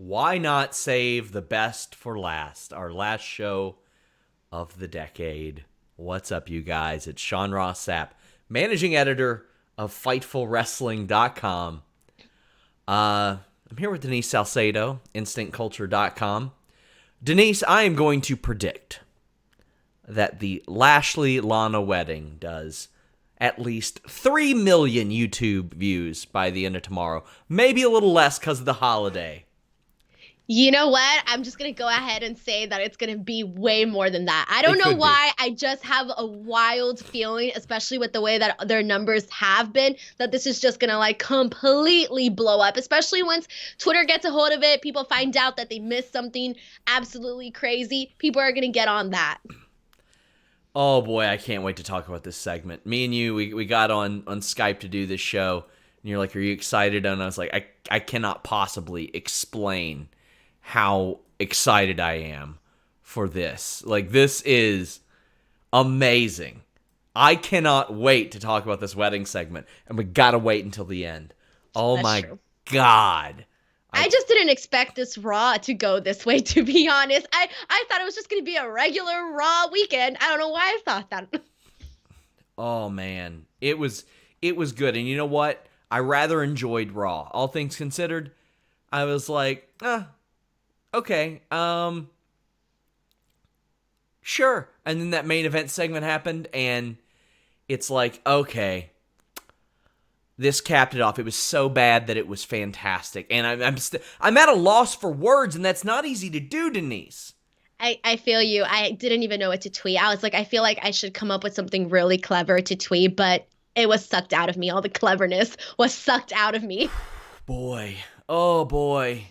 why not save the best for last? Our last show of the decade. What's up, you guys? It's Sean Ross Sapp, managing editor of FightfulWrestling.com. I'm here with Denise Salcedo, InstantCulture.com. Denise, I am going to predict that the Lashley-Lana wedding does at least 3 million YouTube views by the end of tomorrow. Maybe a little less because of the holiday. You know what? I'm just going to go ahead and say that it's going to be way more than that. I don't know why. I just have a wild feeling, especially with the way that their numbers have been, that this is just going to like completely blow up, especially once Twitter gets a hold of it. People find out that they missed something absolutely crazy. People are going to get on that. Oh boy, I can't wait to talk about this segment. Me and you, we got on Skype to do this show, and you're like, are you excited? And I was like, I cannot possibly explain how excited I am for this. Like, this is amazing. I cannot wait to talk about this wedding segment, and we gotta wait until the end. Oh my God. I just didn't expect this Raw to go this way, to be honest. I thought it was just going to be a regular Raw weekend. I don't know why I thought that. Oh, man. It was good. And you know what? I rather enjoyed Raw. All things considered, I was like, okay, sure. And then that main event segment happened, and it's like, okay, this capped it off. It was so bad that it was fantastic. And I'm at a loss for words, and that's not easy to do, Denise. I feel you. I didn't even know what to tweet. I was like, I feel like I should come up with something really clever to tweet, but it was sucked out of me. All the cleverness was sucked out of me. Boy. Oh, boy.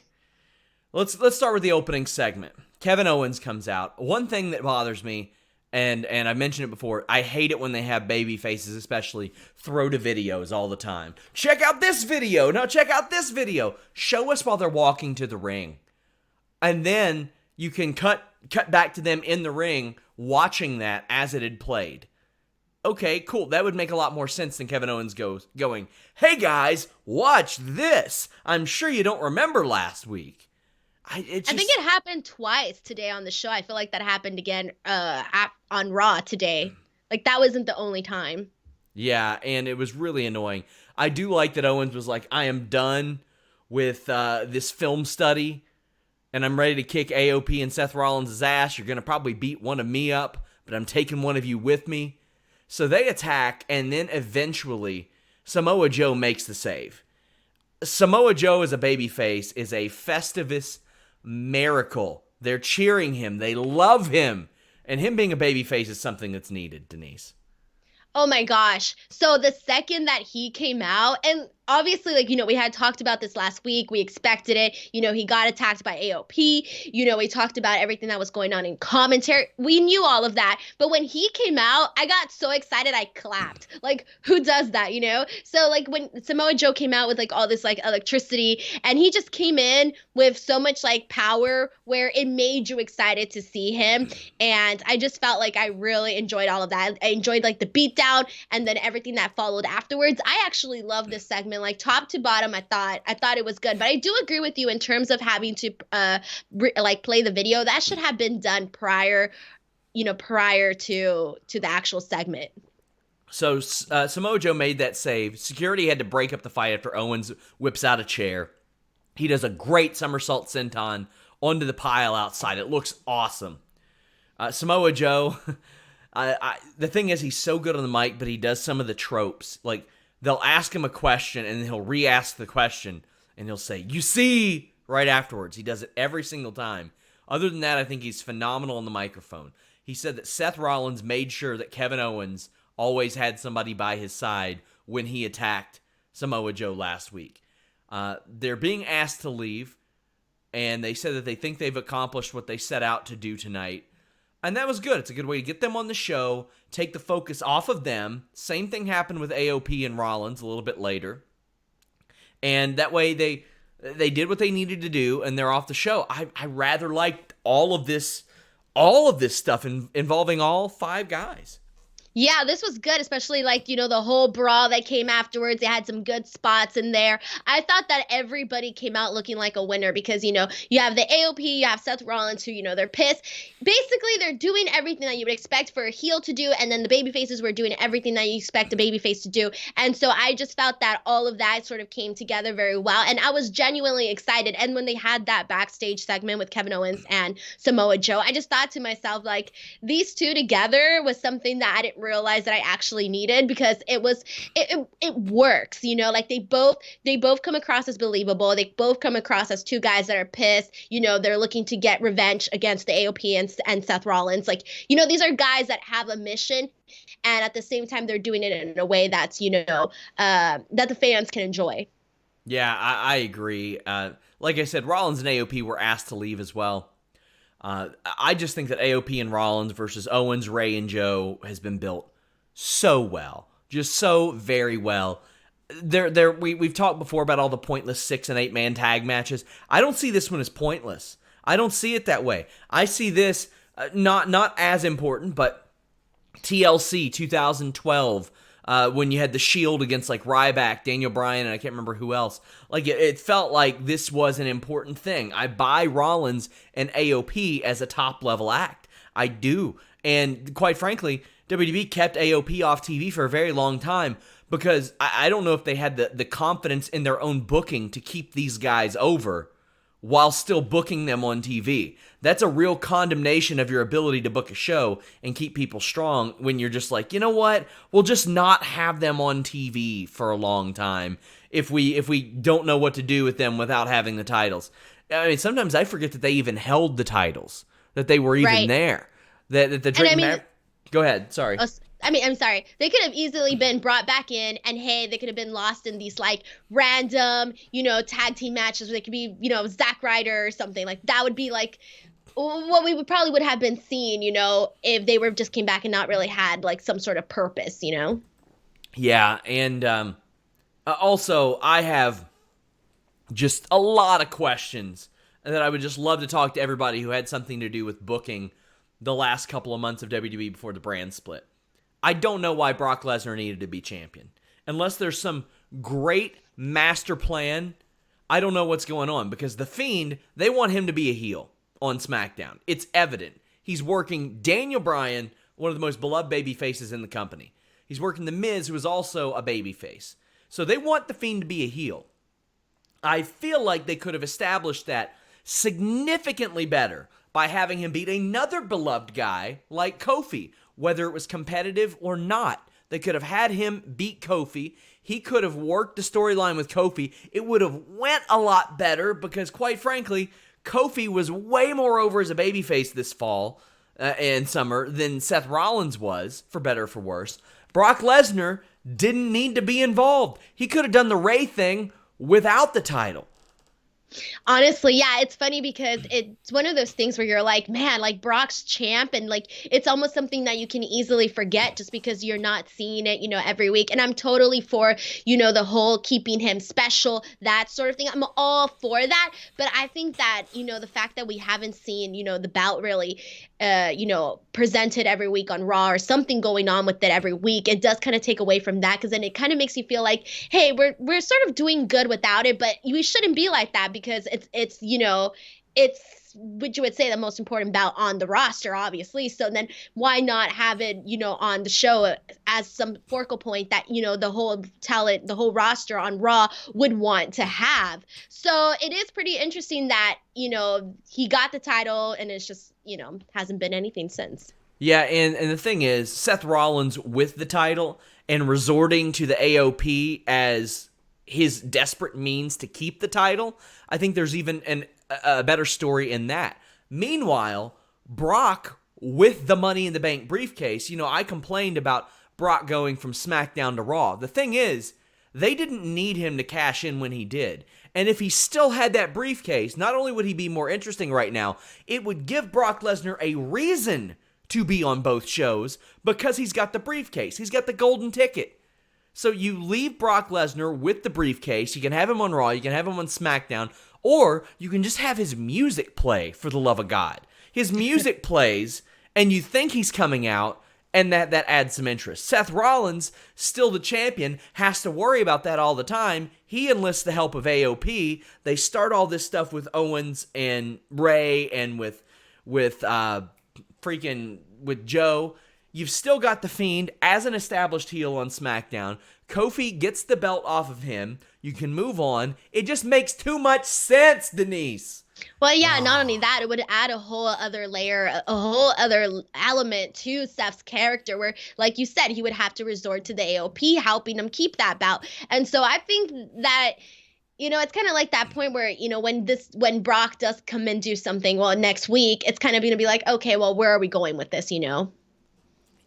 Let's start with the opening segment. Kevin Owens comes out. One thing that bothers me, and I mentioned it before, I hate it when they have baby faces, especially, throw to videos all the time. Check out this video. No, check out this video. Show us while they're walking to the ring. And then you can cut back to them in the ring watching that as it had played. Okay, cool. That would make a lot more sense than Kevin Owens going, hey guys, watch this. I'm sure you don't remember last week. I think it happened twice today on the show. I feel like that happened again on Raw today. Like, that wasn't the only time. Yeah, and it was really annoying. I do like that Owens was like, I am done with this film study, and I'm ready to kick AOP and Seth Rollins' ass. You're going to probably beat one of me up, but I'm taking one of you with me. So they attack, and then eventually Samoa Joe makes the save. Samoa Joe as a babyface is a Festivus miracle. They're cheering him. They love him. And him being a babyface is something that's needed, Denise. Oh my gosh. So the second that he came out, and obviously, like, we had talked about this last week. We expected it. He got attacked by AOP. We talked about everything that was going on in commentary. We knew all of that. But when he came out, I got so excited I clapped. Like, who does that, So, like, when Samoa Joe came out with, like, all this, like, electricity, and he just came in with so much, like, power where it made you excited to see him. And I just felt like I really enjoyed all of that. I enjoyed, like, the beatdown and then everything that followed afterwards. I actually love this segment. Like, top to bottom, I thought it was good. But I do agree with you in terms of having to play the video. That should have been done prior to the actual segment. So Samoa Joe made that save. Security had to break up the fight after Owens whips out a chair. He does a great somersault senton onto the pile outside. It looks awesome. Samoa Joe, the thing is, he's so good on the mic, but he does some of the tropes. Like, they'll ask him a question, and then he'll re-ask the question, and he'll say, you see, right afterwards. He does it every single time. Other than that, I think he's phenomenal on the microphone. He said that Seth Rollins made sure that Kevin Owens always had somebody by his side when he attacked Samoa Joe last week. They're being asked to leave, and they said that they think they've accomplished what they set out to do tonight. And that was good. It's a good way to get them on the show, take the focus off of them. Same thing happened with AOP and Rollins a little bit later. And that way they did what they needed to do, and they're off the show. I rather liked all of this stuff involving all five guys. Yeah, this was good, especially like, the whole brawl that came afterwards. They had some good spots in there. I thought that everybody came out looking like a winner because, you have the AOP, you have Seth Rollins who, they're pissed. Basically, they're doing everything that you would expect for a heel to do, and then the baby faces were doing everything that you expect a baby face to do. And so I just felt that all of that sort of came together very well, and I was genuinely excited. And when they had that backstage segment with Kevin Owens and Samoa Joe, I just thought to myself, like, these two together was something that I didn't realize that I actually needed because it works, like they both come across as believable. They both come across as two guys that are pissed. They're looking to get revenge against the AOP and Seth Rollins. Like, these are guys that have a mission, and at the same time they're doing it in a way that's that the fans can enjoy. Yeah, I agree. Like I said, Rollins and AOP were asked to leave as well. I just think that AOP and Rollins versus Owens, Ray, and Joe has been built so well. Just so very well. We've talked before about all the pointless 6 and 8 man tag matches. I don't see this one as pointless. I don't see it that way. I see this not as important, but TLC 2012, when you had the Shield against like Ryback, Daniel Bryan, and I can't remember who else. Like it felt like this was an important thing. I buy Rollins and AOP as a top level act. I do. And quite frankly, WWE kept AOP off TV for a very long time because I don't know if they had the confidence in their own booking to keep these guys over while still booking them on TV. That's a real condemnation of your ability to book a show and keep people strong when you're just like, you know what? We'll just not have them on TV for a long time if we don't know what to do with them without having the titles. I mean, sometimes I forget that they even held the titles, that they were even there. That the Drake Go ahead, sorry. I'm sorry. They could have easily been brought back in, and hey, they could have been lost in these like random, tag team matches where they could be, Zack Ryder or something. Like that would be like what we would have been seeing, if they were just came back and not really had like some sort of purpose, Yeah, and also I have just a lot of questions that I would just love to talk to everybody who had something to do with booking the last couple of months of WWE before the brand split. I don't know why Brock Lesnar needed to be champion. Unless there's some great master plan, I don't know what's going on. Because The Fiend, they want him to be a heel on SmackDown. It's evident. He's working Daniel Bryan, one of the most beloved baby faces in the company. He's working The Miz, who is also a baby face. So they want The Fiend to be a heel. I feel like they could have established that significantly better by having him beat another beloved guy like Kofi, whether it was competitive or not. They could have had him beat Kofi. He could have worked the storyline with Kofi. It would have went a lot better because, quite frankly, Kofi was way more over as a babyface this fall and summer than Seth Rollins was, for better or for worse. Brock Lesnar didn't need to be involved. He could have done the Ray thing without the title. Honestly, yeah, it's funny because it's one of those things where you're like, man, like Brock's champ, and like it's almost something that you can easily forget just because you're not seeing it, every week. And I'm totally for, the whole keeping him special, that sort of thing. I'm all for that. But I think that, the fact that we haven't seen, the bout really, presented every week on Raw or something going on with it every week, it does kind of take away from that because then it kind of makes you feel like, hey, we're sort of doing good without it, but we shouldn't be like that because it's what you would say the most important bout on the roster, obviously. So then why not have it, on the show as some focal point that, the whole talent, the whole roster on Raw would want to have. So it is pretty interesting that, he got the title and it's just, hasn't been anything since. Yeah, and the thing is, Seth Rollins with the title and resorting to the AOP as his desperate means to keep the title, I think there's even a better story in that. Meanwhile, Brock with the Money in the Bank briefcase, I complained about Brock going from SmackDown to Raw. The thing is, they didn't need him to cash in when he did. And if he still had that briefcase, not only would he be more interesting right now, it would give Brock Lesnar a reason to be on both shows because he's got the briefcase. He's got the golden ticket. So you leave Brock Lesnar with the briefcase. You can have him on Raw. You can have him on SmackDown. Or you can just have his music play, for the love of God. His music plays, and you think he's coming out, And that adds some interest. Seth Rollins, still the champion, has to worry about that all the time. He enlists the help of AOP. They start all this stuff with Owens and Ray and with Joe. You've still got The Fiend as an established heel on SmackDown. Kofi gets the belt off of him. You can move on. It just makes too much sense, Denise. Well, yeah, not only that, it would add a whole other layer, a whole other element to Seth's character where, like you said, he would have to resort to the AOP helping him keep that belt. And so I think that, it's kind of like that point where, when Brock does come and do something, well, next week, it's kind of going to be like, okay, well, where are we going with this,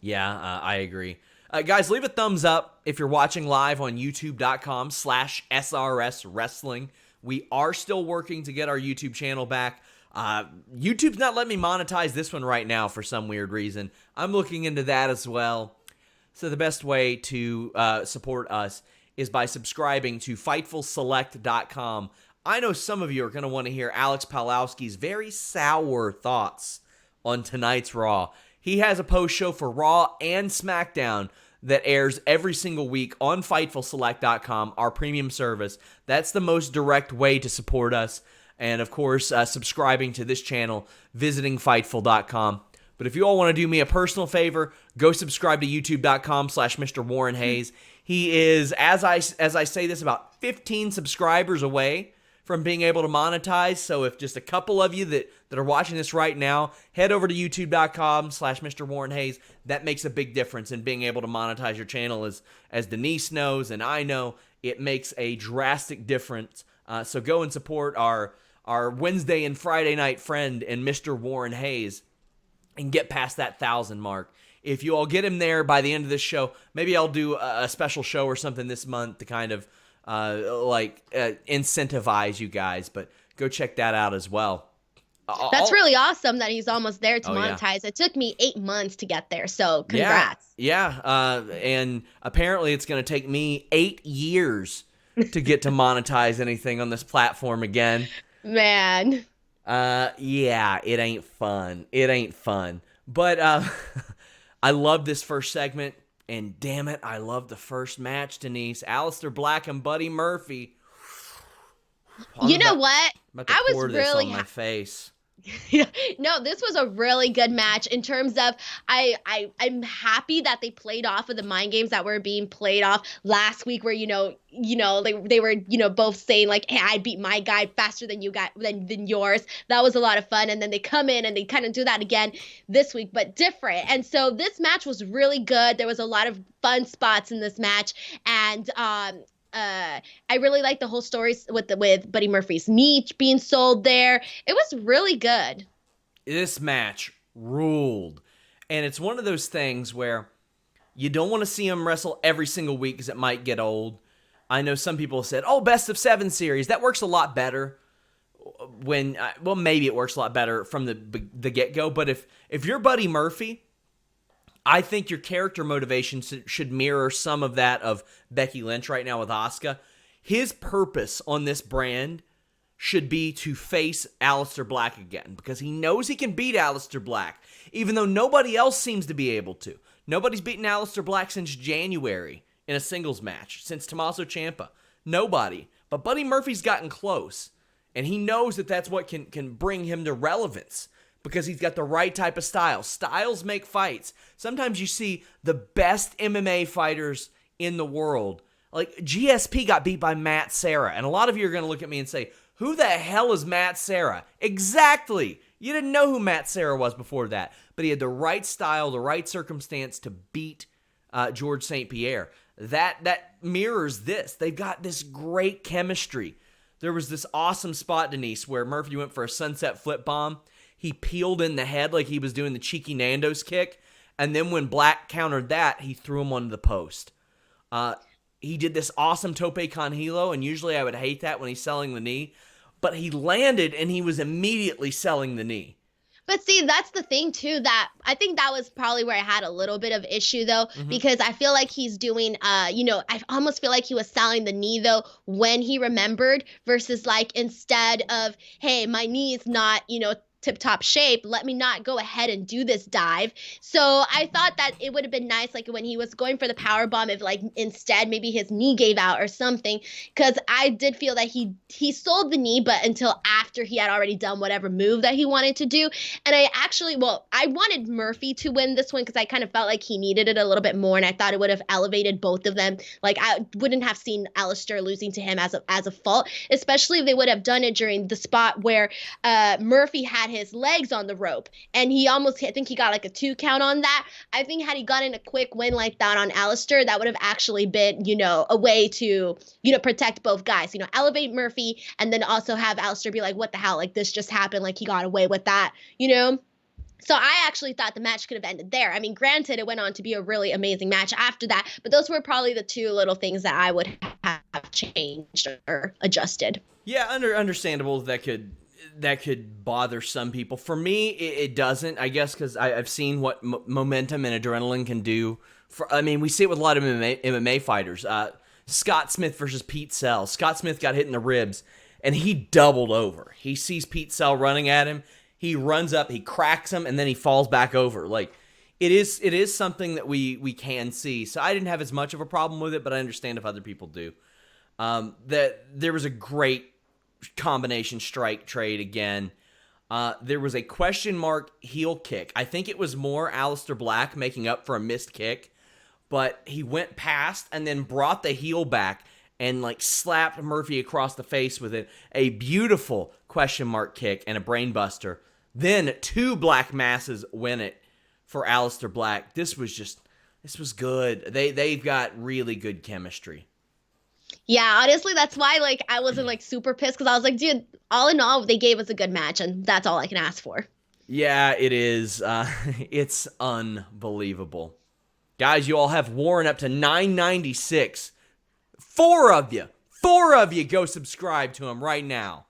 Yeah, I agree. Guys, leave a thumbs up if you're watching live on youtube.com/SRS Wrestling. We are still working to get our YouTube channel back. YouTube's not letting me monetize this one right now for some weird reason. I'm looking into that as well. So the best way to support us is by subscribing to FightfulSelect.com. I know some of you are going to want to hear Alex Palowski's very sour thoughts on tonight's Raw. He has a post show for Raw and SmackDown that airs every single week on FightfulSelect.com, our premium service. That's the most direct way to support us. And, of course, subscribing to this channel, visiting Fightful.com. But if you all want to do me a personal favor, go subscribe to YouTube.com/Mr. Warren Hayes. He is, as I say this, about 15 subscribers away from being able to monetize. So if just a couple of you that are watching this right now, head over to youtube.com/Mr. Warren Hayes. That makes a big difference in being able to monetize your channel. As Denise knows and I know, it makes a drastic difference. So go and support our Wednesday and Friday night friend and Mr. Warren Hayes and get past that 1,000 mark. If you all get him there by the end of this show, maybe I'll do a special show or something this month to kind of incentivize you guys, but go check that out as well. That's really awesome that he's almost there to monetize. Yeah. It took me 8 months to get there, so congrats. Yeah. And apparently it's going to take me 8 years to get to monetize anything on this platform again. Man. Yeah, it ain't fun. But I love this first segment. And damn it, I love the first match, Denise. Aleister Black and Buddy Murphy. You know what? I was really on my face. No, this was a really good match in terms of I'm happy that they played off of the mind games that were being played off last week where they were both saying like, hey, I beat my guy faster than you got than yours. That was a lot of fun. And then they come in and they kind of do that again this week, but different. And so this match was really good. There was a lot of fun spots in this match, and I really like the whole story with Buddy Murphy's knee being sold there. It was really good. This match ruled. And it's one of those things where you don't want to see him wrestle every single week because it might get old. I know some people said, best of 7 series. That works a lot better when, maybe it works a lot better from the get-go. But if you're Buddy Murphy, I think your character motivation should mirror some of that of Becky Lynch right now with Asuka. His purpose on this brand should be to face Aleister Black again because he knows he can beat Aleister Black, even though nobody else seems to be able to. Nobody's beaten Aleister Black since January in a singles match, since Tommaso Ciampa. Nobody. But Buddy Murphy's gotten close, and he knows that that's what can bring him to relevance. Because he's got the right type of style. Styles make fights. Sometimes you see the best MMA fighters in the world. Like GSP got beat by Matt Serra. And a lot of you are going to look at me and say, who the hell is Matt Serra? Exactly. You didn't know who Matt Serra was before that. But he had the right style, the right circumstance to beat George St. Pierre. That mirrors this. They've got this great chemistry. There was this awesome spot, Denise, where Murphy went for a sunset flip bomb. He peeled in the head like he was doing the cheeky Nando's kick. And then when Black countered that, he threw him onto the post. He did this awesome tope con hilo, and usually I would hate that when he's selling the knee. But he landed, and he was immediately selling the knee. But see, that's the thing, too, that I think that was probably where I had a little bit of issue, though, because I feel like he's doing, I almost feel like he was selling the knee, though, when he remembered versus, like, instead of, hey, my knee is not, tip-top shape. Let me not go ahead and do this dive. So I thought that it would have been nice, like when he was going for the power bomb, if like instead maybe his knee gave out or something, because I did feel that he sold the knee, but until after he had already done whatever move that he wanted to do. And I wanted Murphy to win this one because I kind of felt like he needed it a little bit more, and I thought it would have elevated both of them. Like I wouldn't have seen Alistair losing to him as a fault, especially if they would have done it during the spot where Murphy had his legs on the rope, and I think he got like a 2 count on that. I think had he gotten a quick win like that on Alistair, that would have actually been, a way to, protect both guys, elevate Murphy and then also have Alistair be like, what the hell, like this just happened, like he got away with that, So I actually thought the match could have ended there. I mean, granted, it went on to be a really amazing match after that, but those were probably the 2 little things that I would have changed or adjusted. Yeah, understandable that could bother some people. For me, it doesn't, I guess, because I've seen what momentum and adrenaline can do. We see it with a lot of MMA fighters. Scott Smith versus Pete Sell. Scott Smith got hit in the ribs, and he doubled over. He sees Pete Sell running at him. He runs up, he cracks him, and then he falls back over. Like, it is something that we can see. So I didn't have as much of a problem with it, but I understand if other people do. That there was a great combination strike trade again. There was a question mark heel kick. I think it was more Aleister Black making up for a missed kick, but he went past and then brought the heel back and like slapped Murphy across the face with it. A beautiful question mark kick and a brain buster. Then 2 black masses win it for Aleister Black. This was good. They've got really good chemistry. Yeah, honestly, that's why like I wasn't like super pissed, because I was like, dude, all in all, they gave us a good match, and that's all I can ask for. Yeah, it is. It's unbelievable. Guys, you all have Warren up to 996. 4 of you go subscribe to him right now.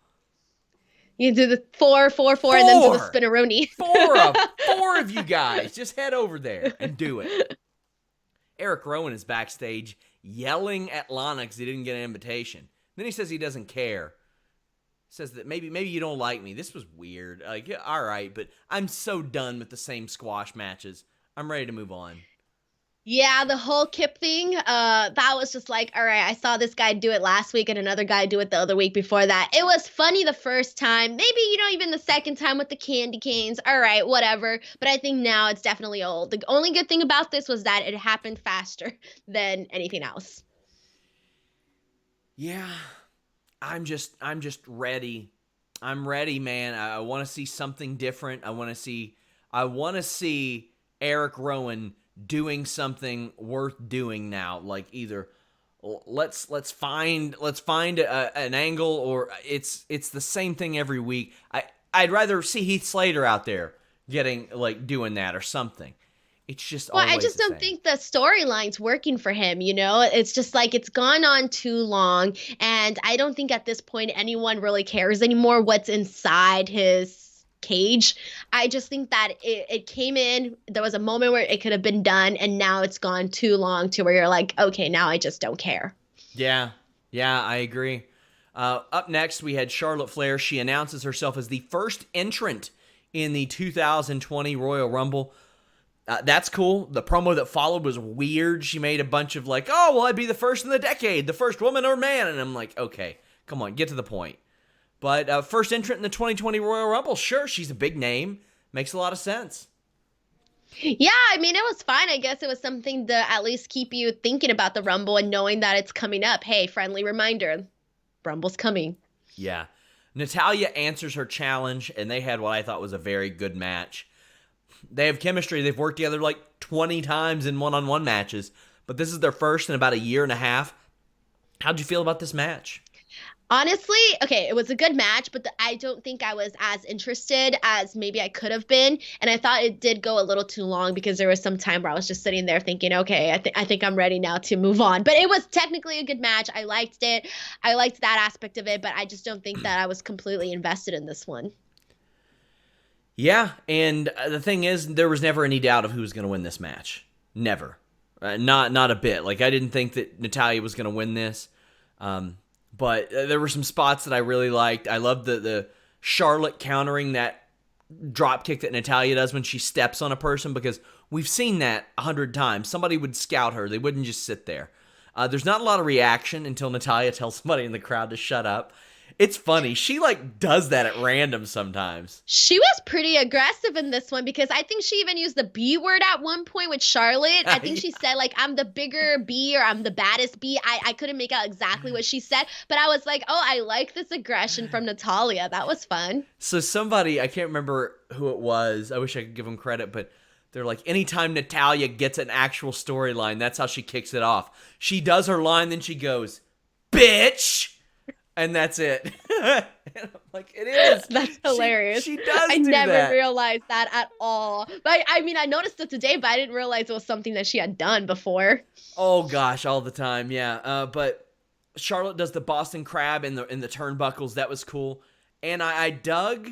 You do the 4, 4, 4, and then do the spinneroni. 4 of you guys. Just head over there and do it. Eric Rowan is backstage yelling at LANA because he didn't get an invitation. Then he says he doesn't care. Says that maybe you don't like me. This was weird. Like, yeah, all right, but I'm so done with the same squash matches. I'm ready to move on. Yeah, the whole Kip thing, that was just like, all right, I saw this guy do it last week and another guy do it the other week before that. It was funny the first time. Maybe, even the second time with the candy canes. All right, whatever. But I think now it's definitely old. The only good thing about this was that it happened faster than anything else. Yeah, I'm just ready. I'm ready, man. I want to see something different. I want to see Eric Rowan doing something worth doing now. Like either let's find an angle, or it's the same thing every week. I'd rather see Heath Slater out there doing that or something. It's just I just don't think the storyline's working for him, It's just like it's gone on too long, and I don't think at this point anyone really cares anymore what's inside his cage. I just think that it came in, there was a moment where it could have been done, and now it's gone too long to where you're like, okay, now I just don't care. Yeah, I agree. Up next, we had Charlotte Flair. She announces herself as the first entrant in the 2020 Royal Rumble. That's cool. The promo that followed was weird. She made a bunch of like, oh, well, I'd be the first in the decade, the first woman or man. And I'm like, okay, come on, get to the point. But first entrant in the 2020 Royal Rumble, sure, she's a big name. Makes a lot of sense. Yeah, I mean, it was fine. I guess it was something to at least keep you thinking about the Rumble and knowing that it's coming up. Hey, friendly reminder, Rumble's coming. Yeah. Natalya answers her challenge, and they had what I thought was a very good match. They have chemistry. They've worked together like 20 times in one-on-one matches, but this is their first in about a year and a half. How'd you feel about this match? Honestly, okay, it was a good match, but I don't think I was as interested as maybe I could have been. And I thought it did go a little too long because there was some time where I was just sitting there thinking, okay, I think I'm ready now to move on. But it was technically a good match. I liked it. I liked that aspect of it, but I just don't think that I was completely invested in this one. Yeah, and the thing is, there was never any doubt of who was going to win this match. Never. Not a bit. Like, I didn't think that Natalya was going to win this. But there were some spots that I really liked. I loved the Charlotte countering that drop kick that Natalya does when she steps on a person, because we've seen that 100 times. Somebody would scout her. They wouldn't just sit there. There's not a lot of reaction until Natalya tells somebody in the crowd to shut up. It's funny. She does that at random sometimes. She was pretty aggressive in this one because I think she even used the B word at one point with Charlotte. I think she said I'm the bigger B or I'm the baddest B. I couldn't make out exactly what she said, but I was like, oh, I like this aggression from Natalya. That was fun. So somebody, I can't remember who it was. I wish I could give them credit, but they're like, anytime Natalya gets an actual storyline, that's how she kicks it off. She does her line, then she goes, bitch! And that's it. And I'm like, it is. That's hilarious. She does do that. I never realized that at all. But I mean, I noticed it today, but I didn't realize it was something that she had done before. Oh, gosh, all the time, yeah. But Charlotte does the Boston Crab in the turnbuckles. That was cool. And I dug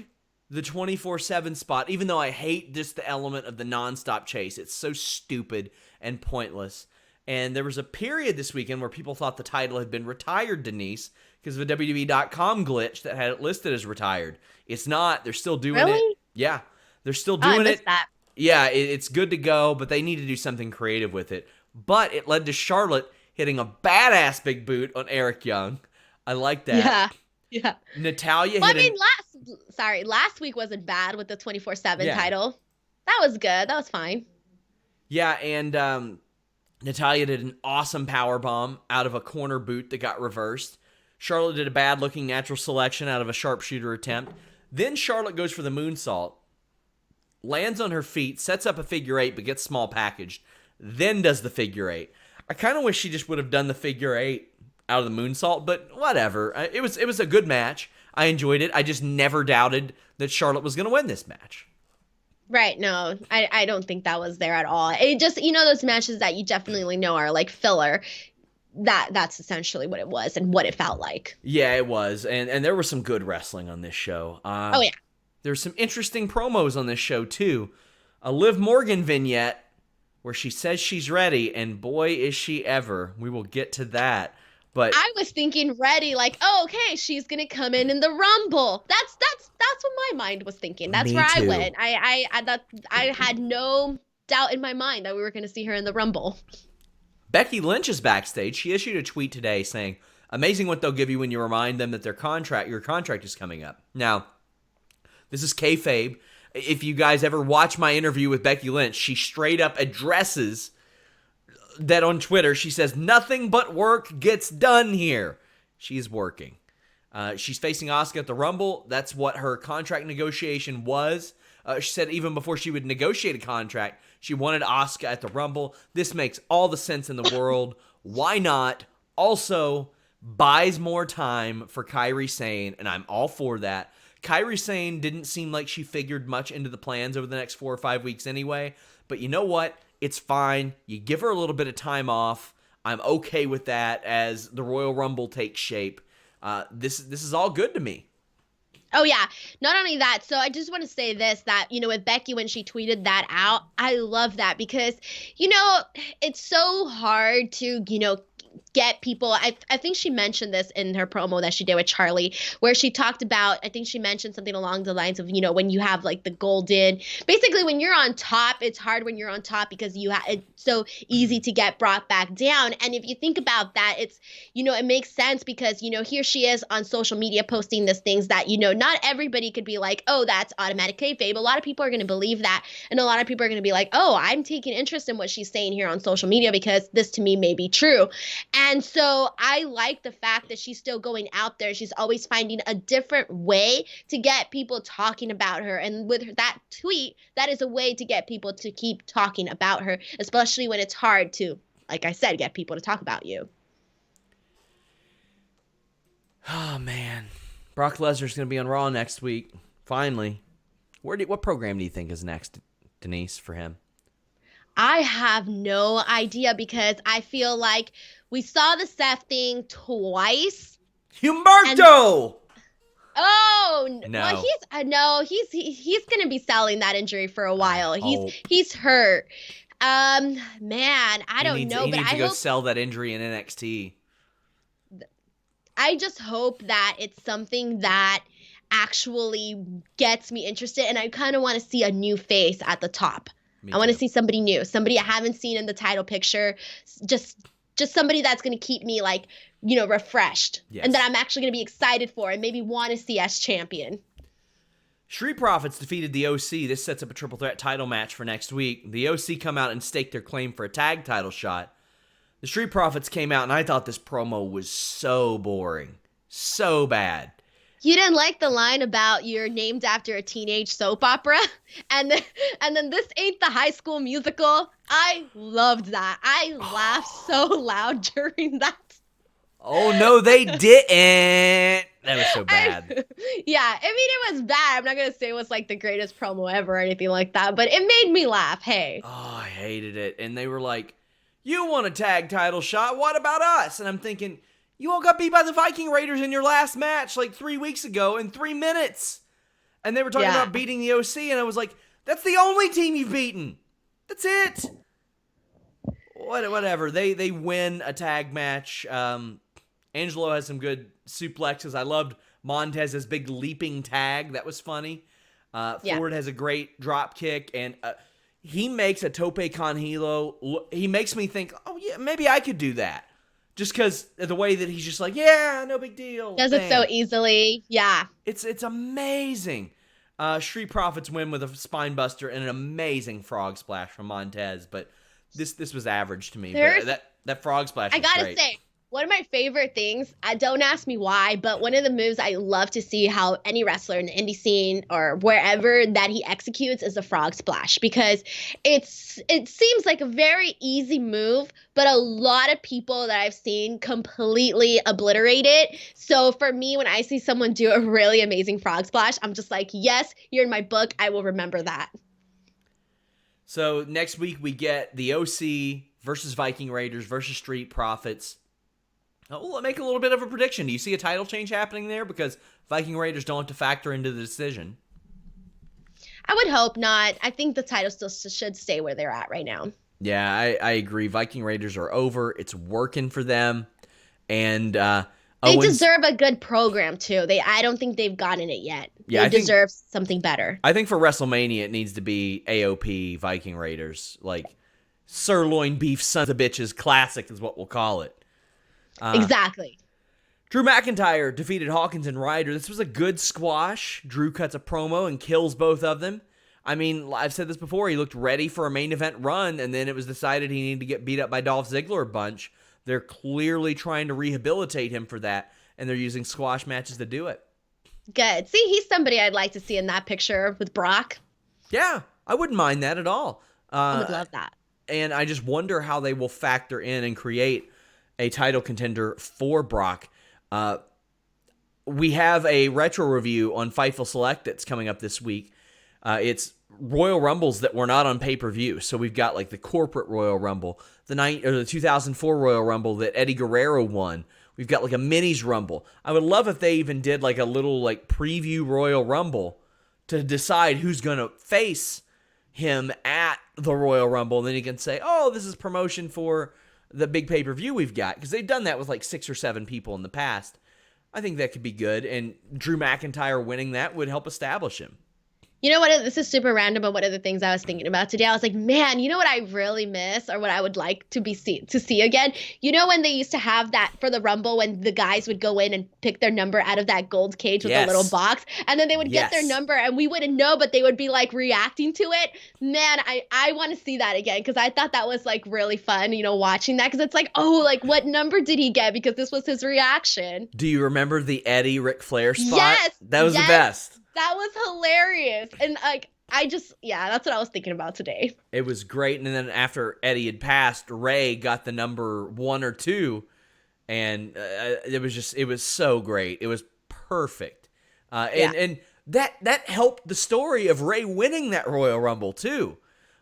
the 24/7 spot, even though I hate just the element of the nonstop chase. It's so stupid and pointless. And there was a period this weekend where people thought the title had been retired, Denise, because of a WWE.com glitch that had it listed as retired. It's not. They're still doing it. Yeah, they're still doing I missed that. Yeah, it's good to go, but they need to do something creative with it. But it led to Charlotte hitting a badass big boot on Eric Young. I like that. Yeah. Natalya last week wasn't bad with the 24/7 title. That was good. That was fine. Yeah, and Natalya did an awesome powerbomb out of a corner boot that got reversed. Charlotte did a bad-looking natural selection out of a sharpshooter attempt. Then Charlotte goes for the moonsault, lands on her feet, sets up a figure eight, but gets small packaged, then does the figure eight. I kind of wish she just would have done the figure eight out of the moonsault, but whatever. It was a good match. I enjoyed it. I just never doubted that Charlotte was going to win this match. Right, no, I don't think that was there at all. It just, those matches that you definitely know are like filler. That's essentially what it was and what it felt like. Yeah, it was. And there was some good wrestling on this show. Oh, yeah. There's some interesting promos on this show, too. A Liv Morgan vignette where she says she's ready, and boy, is she ever. We will get to that. But I was thinking ready, okay, she's gonna come in the Rumble. That's what my mind was thinking. That's where too. I went. I had no doubt in my mind that we were gonna see her in the Rumble. Becky Lynch is backstage. She issued a tweet today saying, amazing what they'll give you when you remind them that your contract is coming up. Now, this is kayfabe. If you guys ever watch my interview with Becky Lynch, she straight up addresses that on Twitter. She says, nothing but work gets done here. She's working. She's facing Asuka at the Rumble. That's what her contract negotiation was. She said even before she would negotiate a contract, she wanted Asuka at the Rumble. This makes all the sense in the world. Why not? Also, buys more time for Kairi Sane, and I'm all for that. Kairi Sane didn't seem like she figured much into the plans over the next 4 or 5 weeks anyway. But you know what? It's fine. You give her a little bit of time off. I'm okay with that as the Royal Rumble takes shape. This is all good to me. Oh, yeah. Not only that, so I just want to say this, that, with Becky, when she tweeted that out, I love that because, it's so hard to, get people. I think she mentioned this in her promo that she did with Charlie, where she talked about, I think she mentioned something along the lines of, when you have the golden, basically when you're on top, it's hard when you're on top because it's so easy to get brought back down. And if you think about that, it's, it makes sense because, here she is on social media posting these things that, not everybody could be like, oh, that's automatic kayfabe. A lot of people are going to believe that. And a lot of people are going to be like, oh, I'm taking interest in what she's saying here on social media because this to me may be true. And so I like the fact that she's still going out there. She's always finding a different way to get people talking about her. And with that tweet, that is a way to get people to keep talking about her, especially when it's hard to, like I said, get people to talk about you. Oh, man. Brock Lesnar's going to be on Raw next week. Finally. What program do you think is next, Denise, for him? I have no idea because I feel like we saw the Seth thing twice. Humberto! Oh no! Well, he's gonna be selling that injury for a while. He's hurt. Man, I don't know, but I hope to go sell that injury in NXT. I just hope that it's something that actually gets me interested, and I kind of want to see a new face at the top. I want to see somebody new, somebody I haven't seen in the title picture, just somebody that's going to keep me like, refreshed, and that I'm actually going to be excited for and maybe want to see as champion. Street Profits defeated the OC. This sets up a triple threat title match for next week. The OC come out and stake their claim for a tag title shot. The Street Profits came out, and I thought this promo was so boring. So bad. You didn't like the line about you're named after a teenage soap opera? And then this ain't the High School Musical? I loved that. I laughed so loud during that. Oh, no, they didn't. That was so bad. It was bad. I'm not going to say it was like the greatest promo ever or anything like that, but it made me laugh. Hey. Oh, I hated it. And they were like, you want a tag title shot? What about us? And I'm thinking, you all got beat by the Viking Raiders in your last match like 3 weeks ago in 3 minutes. And they were talking about beating the OC, and I was like, that's the only team you've beaten. That's it. Whatever. They win a tag match. Angelo has some good suplexes. I loved Montez's big leaping tag. That was funny. Ford has a great drop kick, and he makes a tope con hilo. He makes me think, oh, yeah, maybe I could do that. Just because of the way that he's just like, yeah, no big deal. Does it so easily. Yeah. It's amazing. Street Profits win with a spine buster and an amazing frog splash from Montez. But this was average to me. But that frog splash was great. I gotta say, one of my favorite things, don't ask me why, but one of the moves I love to see how any wrestler in the indie scene or wherever that he executes is the frog splash, because it seems like a very easy move, but a lot of people that I've seen completely obliterate it. So for me, when I see someone do a really amazing frog splash, I'm just like, yes, you're in my book. I will remember that. So next week we get the OC versus Viking Raiders versus Street Profits. We'll make a little bit of a prediction. Do you see a title change happening there? Because Viking Raiders don't have to factor into the decision. I would hope not. I think the title still should stay where they're at right now. Yeah, I agree. Viking Raiders are over. It's working for them. And they deserve a good program, too. I don't think they've gotten it yet. They deserve something better. I think for WrestleMania, it needs to be AOP Viking Raiders. Like, sirloin beef sons of bitches classic is what we'll call it. Exactly. Drew McIntyre defeated Hawkins and Ryder. This was a good squash. Drew cuts a promo and kills both of them. I mean, I've said this before. He looked ready for a main event run, and then it was decided he needed to get beat up by Dolph Ziggler a bunch. They're clearly trying to rehabilitate him for that, and they're using squash matches to do it. Good. See, he's somebody I'd like to see in that picture with Brock. Yeah, I wouldn't mind that at all. I would love that. And I just wonder how they will factor in and create a title contender for Brock. We have a retro review on Fightful Select that's coming up this week. It's Royal Rumbles that were not on pay-per-view. So we've got like the corporate Royal Rumble, the 2004 Royal Rumble that Eddie Guerrero won. We've got like a minis Rumble. I would love if they even did like a little like preview Royal Rumble to decide who's going to face him at the Royal Rumble. And then you can say, oh, this is promotion for the big pay-per-view we've got, because they've done that with like 6 or 7 people in the past. I think that could be good, and Drew McIntyre winning that would help establish him. You know what? This is super random, but one of the things I was thinking about today, I was like, man, you know what I really miss, or what I would like to see again? You know when they used to have that for the Rumble, when the guys would go in and pick their number out of that gold cage with the little box, and then they would get their number, and we wouldn't know, but they would be like reacting to it. Man, I want to see that again, because I thought that was like really fun, watching that, because it's like, oh, like what number did he get? Because this was his reaction. Do you remember the Eddie Ric Flair spot? Yes, that was the best. That was hilarious. And like, that's what I was thinking about today. It was great. And then after Eddie had passed, Ray got the number 1 or 2. And it was so great. It was perfect. And that helped the story of Ray winning that Royal Rumble too,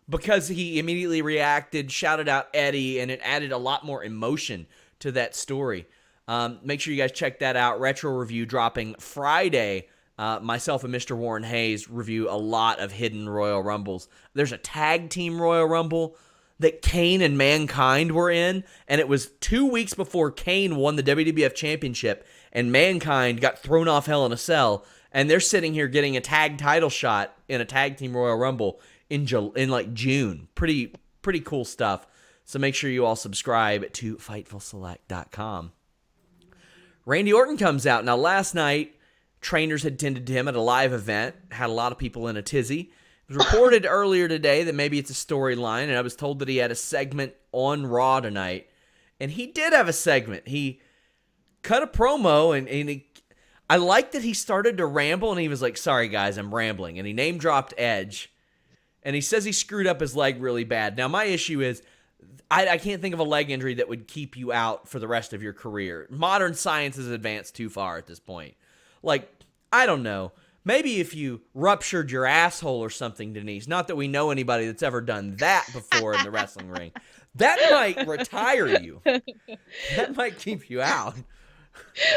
because he immediately reacted, shouted out Eddie, and it added a lot more emotion to that story. Make sure you guys check that out. Retro review dropping Friday. Myself and Mr. Warren Hayes review a lot of hidden Royal Rumbles. There's a tag team Royal Rumble that Kane and Mankind were in, and it was 2 weeks before Kane won the WWF Championship, and Mankind got thrown off Hell in a Cell, And they're sitting here getting a tag title shot in a tag team Royal Rumble in like June. Pretty cool stuff. So make sure you all subscribe to FightfulSelect.com. Randy Orton comes out. Now, last night, trainers had tended to him at a live event. Had a lot of people in a tizzy. It was reported earlier today that maybe it's a storyline, and I was told that he had a segment on Raw tonight. And he did have a segment. He cut a promo, and I like that he started to ramble, and he was like, sorry, guys, I'm rambling. And he name-dropped Edge. And he says he screwed up his leg really bad. Now, my issue is, I can't think of a leg injury that would keep you out for the rest of your career. Modern science has advanced too far at this point. Like, I don't know. Maybe if you ruptured your asshole or something, Denise. Not that we know anybody that's ever done that before in the wrestling ring. That might retire you. That might keep you out.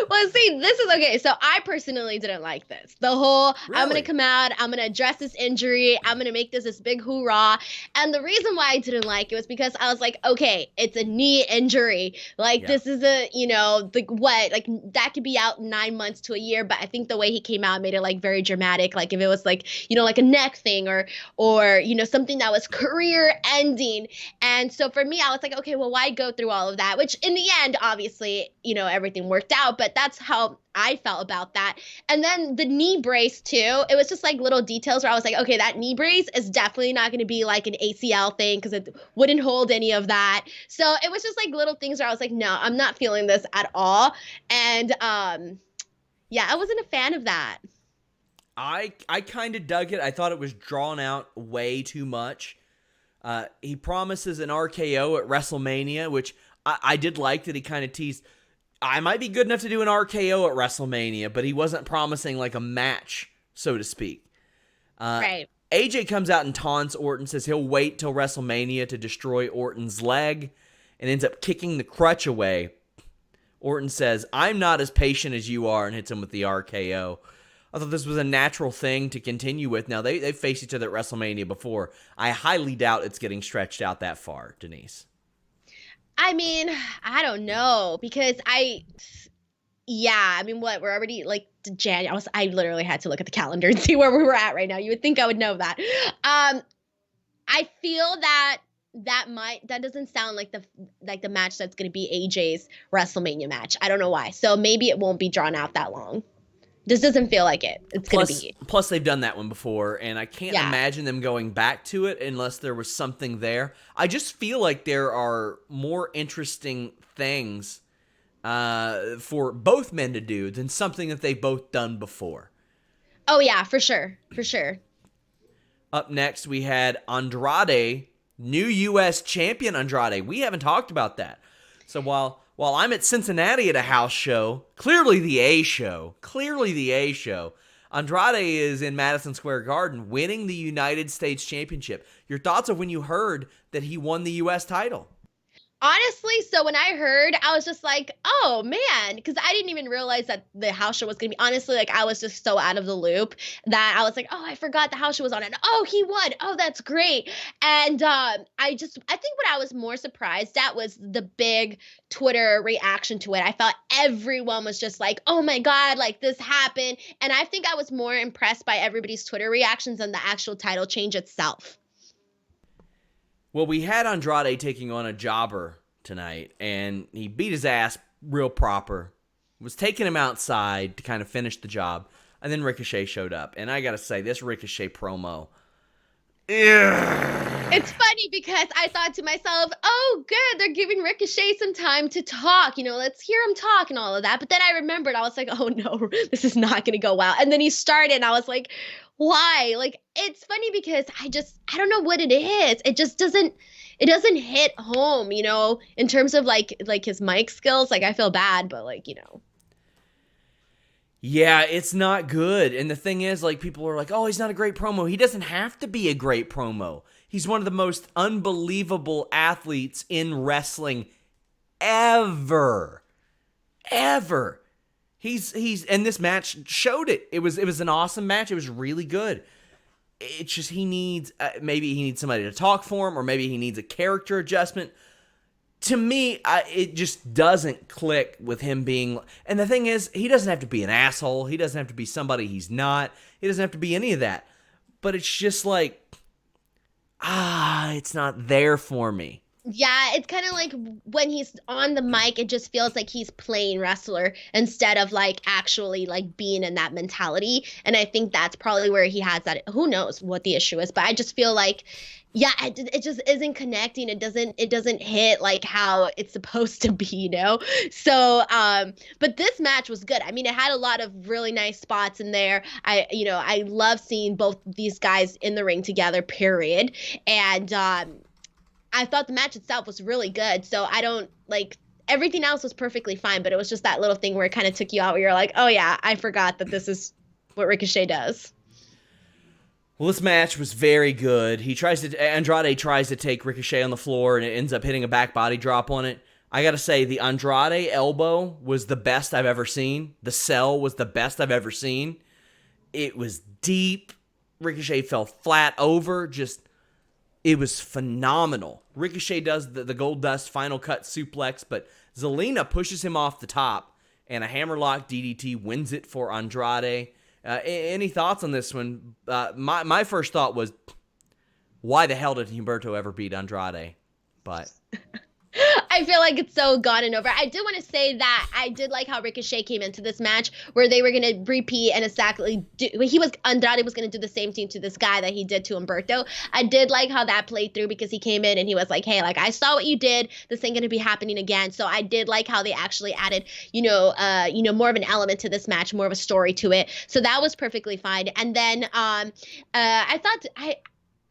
Well, see, this is okay. So I personally didn't like this. The whole, Really? I'm going to come out, I'm going to address this injury, I'm going to make this big hoorah. And the reason why I didn't like it was because I was like, okay, it's a knee injury. Like, this is like that could be out 9 months to a year. But I think the way he came out made it like very dramatic. Like if it was like, like a neck thing or something that was career ending. And so for me, I was like, okay, well, why go through all of that? Which in the end, obviously, everything worked out, but that's how I felt about that. And then the knee brace too, it was just like little details where I was like, okay, that knee brace is definitely not going to be like an ACL thing because it wouldn't hold any of that. So it was just like little things where I was like, no, I'm not feeling this at all. And yeah, I wasn't a fan of that. I kind of dug it. I thought it was drawn out way too much. He promises an RKO at WrestleMania, which I did like that he kind of teased. I might be good enough to do an RKO at WrestleMania, but he wasn't promising like a match, so to speak. Right. AJ comes out and taunts Orton, says he'll wait till WrestleMania to destroy Orton's leg, and ends up kicking the crutch away. Orton says, I'm not as patient as you are, and hits him with the RKO. I thought this was a natural thing to continue with. Now, they've faced each other at WrestleMania before. I highly doubt it's getting stretched out that far, Denise. I mean, I don't know because what, we're already like January. I literally had to look at the calendar and see where we were at right now. You would think I would know that. I feel that doesn't sound like the match that's going to be AJ's WrestleMania match. I don't know why. So maybe it won't be drawn out that long. This doesn't feel like it. It's going to be. Plus, they've done that one before, and I can't imagine them going back to it unless there was something there. I just feel like there are more interesting things for both men to do than something that they've both done before. Oh, yeah, for sure. For sure. Up next, we had Andrade, new U.S. champion Andrade. We haven't talked about that. So while I'm at Cincinnati at a house show, clearly the A show, Andrade is in Madison Square Garden winning the United States Championship. Your thoughts of when you heard that he won the U.S. title? Honestly, so when I heard, I was just like, oh, man, because I didn't even realize that the house show was going to be, honestly, like, I was just so out of the loop that I was like, oh, I forgot the house show was on, and oh, he won, oh, that's great. And I think what I was more surprised at was the big Twitter reaction to it. I felt everyone was just like, oh my God, like this happened. And I think I was more impressed by everybody's Twitter reactions than the actual title change itself. Well, we had Andrade taking on a jobber tonight, and he beat his ass real proper. Was taking him outside to kind of finish the job, and then Ricochet showed up. And I gotta say, this Ricochet promo, it's funny because I thought to myself, oh, good, they're giving Ricochet some time to talk. Let's hear him talk and all of that. But then I remembered, I was like, oh no, this is not going to go well. And then he started, and I was like, why? Like, it's funny because I don't know what it is. It just doesn't hit home, in terms of like his mic skills. Like, I feel bad, but Yeah, it's not good. And the thing is, like, people are like, oh, he's not a great promo. He doesn't have to be a great promo. He's one of the most unbelievable athletes in wrestling ever. He's and this match showed it. It was an awesome match. It was really good. It's just maybe he needs somebody to talk for him, or maybe he needs a character adjustment. to me, it just doesn't click with him being. And the thing is, he doesn't have to be an asshole. He doesn't have to be somebody he's not. He doesn't have to be any of that. But it's just like, it's not there for me. Yeah, it's kind of like when he's on the mic, it just feels like he's playing wrestler instead of like actually like being in that mentality. And I think that's probably where he has that. Who knows what the issue is, but I just feel like, yeah, it just isn't connecting. It doesn't hit like how it's supposed to be, you know? So, but this match was good. I mean, it had a lot of really nice spots in there. I love seeing both these guys in the ring together, period. And, I thought the match itself was really good. So I don't like everything else was perfectly fine, but it was just that little thing where it kind of took you out where you're like, oh yeah, I forgot that this is what Ricochet does. Well, this match was very good. Andrade tries to take Ricochet on the floor and it ends up hitting a back body drop on it. I got to say, the Andrade elbow was the best I've ever seen. The sell was the best I've ever seen. It was deep. Ricochet fell flat over. It was phenomenal. Ricochet does the Gold Dust final cut suplex, but Zelina pushes him off the top, and a hammerlock DDT wins it for Andrade. Any thoughts on this one? My first thought was, why the hell did Humberto ever beat Andrade? But I feel like it's so gone and over. I did want to say that I did like how Ricochet came into this match where they were going to repeat and exactly Andrade was going to do the same thing to this guy that he did to Humberto. I did like how that played through because he came in and he was like, hey, like I saw what you did. This ain't going to be happening again. So I did like how they actually added, more of an element to this match, more of a story to it. So that was perfectly fine. And then I thought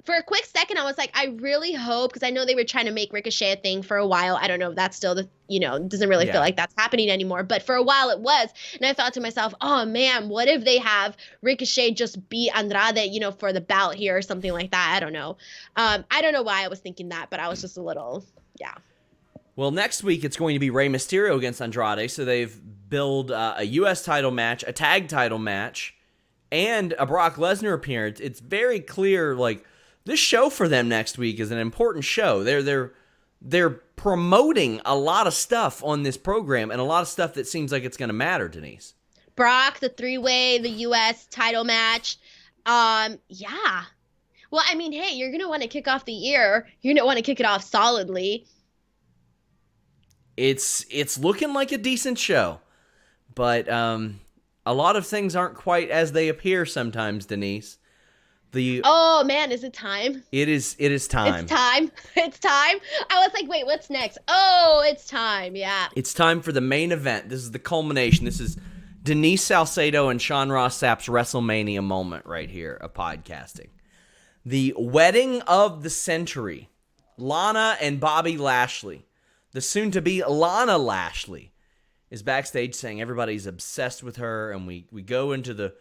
for a quick second, I was like, I really hope, because I know they were trying to make Ricochet a thing for a while. I don't know if that's still doesn't really feel like that's happening anymore. But for a while it was. And I thought to myself, oh man, what if they have Ricochet just beat Andrade, for the bout here or something like that? I don't know. I don't know why I was thinking that, but I was just a little, yeah. Well, next week it's going to be Rey Mysterio against Andrade. So they've billed a U.S. title match, a tag title match, and a Brock Lesnar appearance. It's very clear, like, this show for them next week is an important show. They're promoting a lot of stuff on this program and a lot of stuff that seems like it's going to matter, Denise. Brock, the three-way, the U.S. title match. Yeah. Well, I mean, hey, you're going to want to kick off the year. You're going to want to kick it off solidly. It's looking like a decent show, but a lot of things aren't quite as they appear sometimes, Denise. Oh man, is it time? It is time. It's time. It's time. I was like, wait, what's next? Oh, it's time. Yeah. It's time for the main event. This is the culmination. This is Denise Salcedo and Sean Ross Sapp's WrestleMania moment right here of podcasting. The wedding of the century. Lana and Bobby Lashley. The soon-to-be Lana Lashley is backstage saying everybody's obsessed with her, and we go into the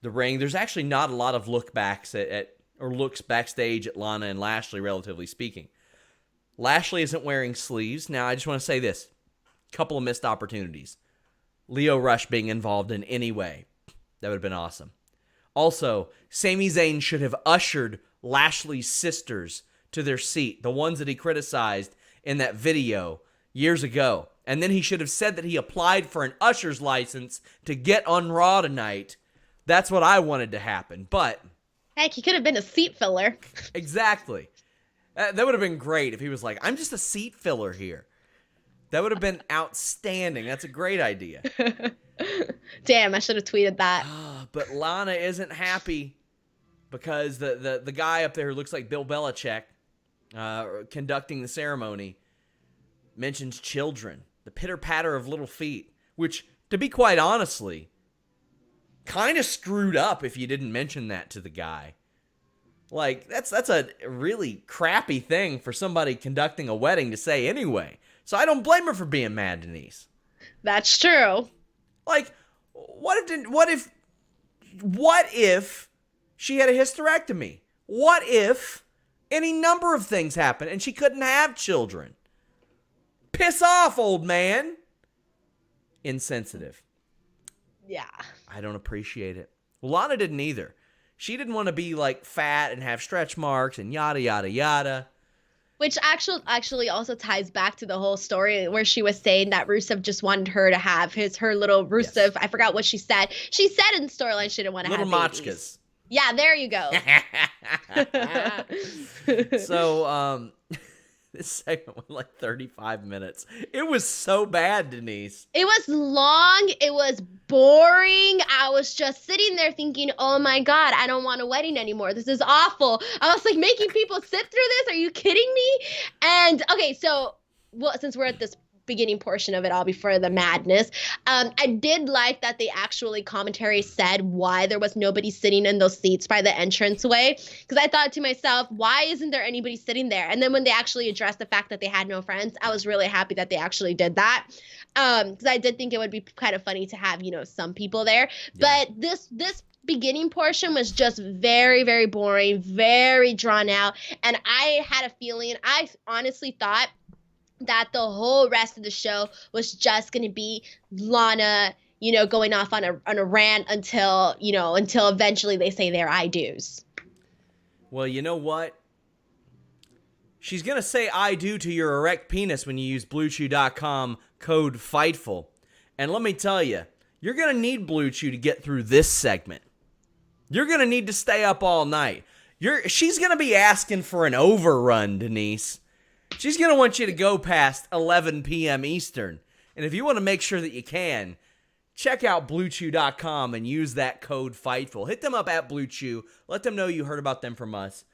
ring. There's actually not a lot of looks backstage at Lana and Lashley, relatively speaking. Lashley isn't wearing sleeves. Now, I just want to say this. Couple of missed opportunities. Lio Rush being involved in any way. That would have been awesome. Also, Sami Zayn should have ushered Lashley's sisters to their seat, the ones that he criticized in that video years ago. And then he should have said that he applied for an usher's license to get on Raw tonight. That's what I wanted to happen, but... Heck, he could have been a seat filler. Exactly. That would have been great if he was like, I'm just a seat filler here. That would have been outstanding. That's a great idea. Damn, I should have tweeted that. But Lana isn't happy because the guy up there who looks like Bill Belichick conducting the ceremony mentions children. The pitter-patter of little feet, which, to be quite honestly... kind of screwed up if you didn't mention that to the guy. Like, that's a really crappy thing for somebody conducting a wedding to say anyway. So I don't blame her for being mad, Denise. That's true. Like, what if she had a hysterectomy? What if any number of things happened and she couldn't have children? Piss off, old man. Insensitive. Yeah. I don't appreciate it. Well, Lana didn't either. She didn't want to be like fat and have stretch marks and yada, yada, yada. Which actually also ties back to the whole story where she was saying that Rusev just wanted her to have her little Rusev. Yes. I forgot what she said. She said in the storyline she didn't want to have babies. Little Machkas. Yeah, there you go. So, this segment was like 35 minutes. It was so bad, Denise. It was long. It was boring. I was just sitting there thinking, oh my God, I don't want a wedding anymore. This is awful. I was like, making people sit through this? Are you kidding me? And okay, so since we're at this beginning portion of it all before the madness, I did like that they actually commentary said why there was nobody sitting in those seats by the entranceway, because I thought to myself, why isn't there anybody sitting there? And then when they actually addressed the fact that they had no friends, I was really happy that they actually did that, because I did think it would be kind of funny to have, some people there. Yeah. But this beginning portion was just very, very boring, very drawn out, and I had a feeling, I honestly thought that the whole rest of the show was just going to be Lana, going off on a rant until eventually they say their I do's. Well, you know what? She's going to say I do to your erect penis when you use BlueChew.com code Fightful. And let me tell you, you're going to need Blue Chew to get through this segment. You're going to need to stay up all night. She's going to be asking for an overrun, Denise. She's going to want you to go past 11 p.m. Eastern. And if you want to make sure that you can, check out BlueChew.com and use that code Fightful. Hit them up at Blue Chew. Let them know you heard about them from us.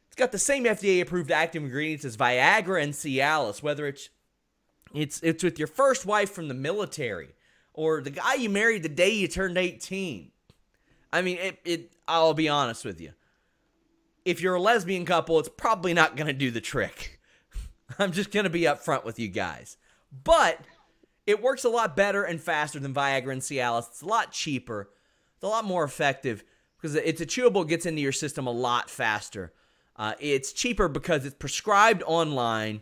It's got the same FDA-approved active ingredients as Viagra and Cialis, whether it's with your first wife from the military or the guy you married the day you turned 18. I mean, I'll be honest with you. If you're a lesbian couple, it's probably not going to do the trick. I'm just going to be upfront with you guys. But it works a lot better and faster than Viagra and Cialis. It's a lot cheaper. It's a lot more effective because it's a chewable, it gets into your system a lot faster. It's cheaper because it's prescribed online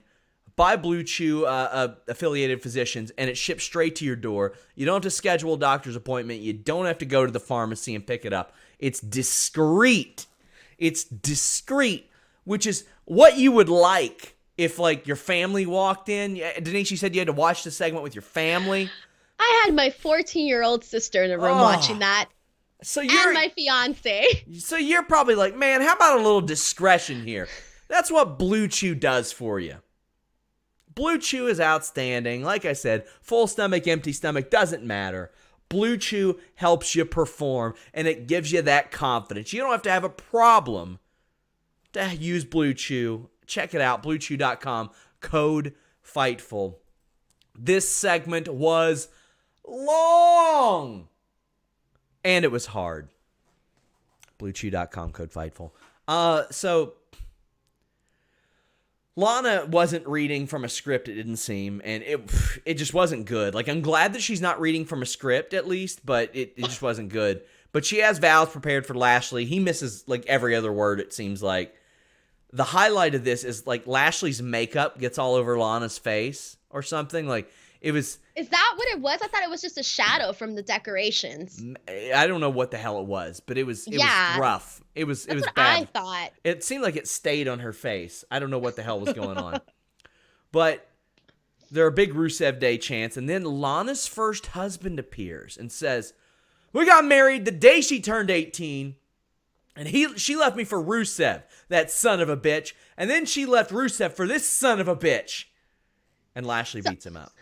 by Blue Chew affiliated physicians, and it ships straight to your door. You don't have to schedule a doctor's appointment. You don't have to go to the pharmacy and pick it up. It's discreet. It's discreet, which is what you would like if, like, your family walked in. Denise, you said you had to watch the segment with your family. I had my 14-year-old sister in the room watching that. And my fiance. So you're probably like, man, how about a little discretion here? That's what Blue Chew does for you. Blue Chew is outstanding. Like I said, full stomach, empty stomach, doesn't matter. Blue Chew helps you perform, and it gives you that confidence. You don't have to have a problem to use Blue Chew. Check it out, BlueChew.com, code Fightful. This segment was long, and it was hard. BlueChew.com, code Fightful. So Lana wasn't reading from a script, it didn't seem, and it just wasn't good. Like, I'm glad that she's not reading from a script, at least, but it just wasn't good. But she has vows prepared for Lashley. He misses, like, every other word, it seems like. The highlight of this is, like, Lashley's makeup gets all over Lana's face or something. Like, it was... Is that what it was? I thought it was just a shadow from the decorations. I don't know what the hell it was, but it was rough. It was bad. I thought. It seemed like it stayed on her face. I don't know what the hell was going on. But there are big Rusev Day chants, and then Lana's first husband appears and says, "We got married the day she turned 18, and she left me for Rusev, that son of a bitch, and then she left Rusev for this son of a bitch." And Lashley beats him up.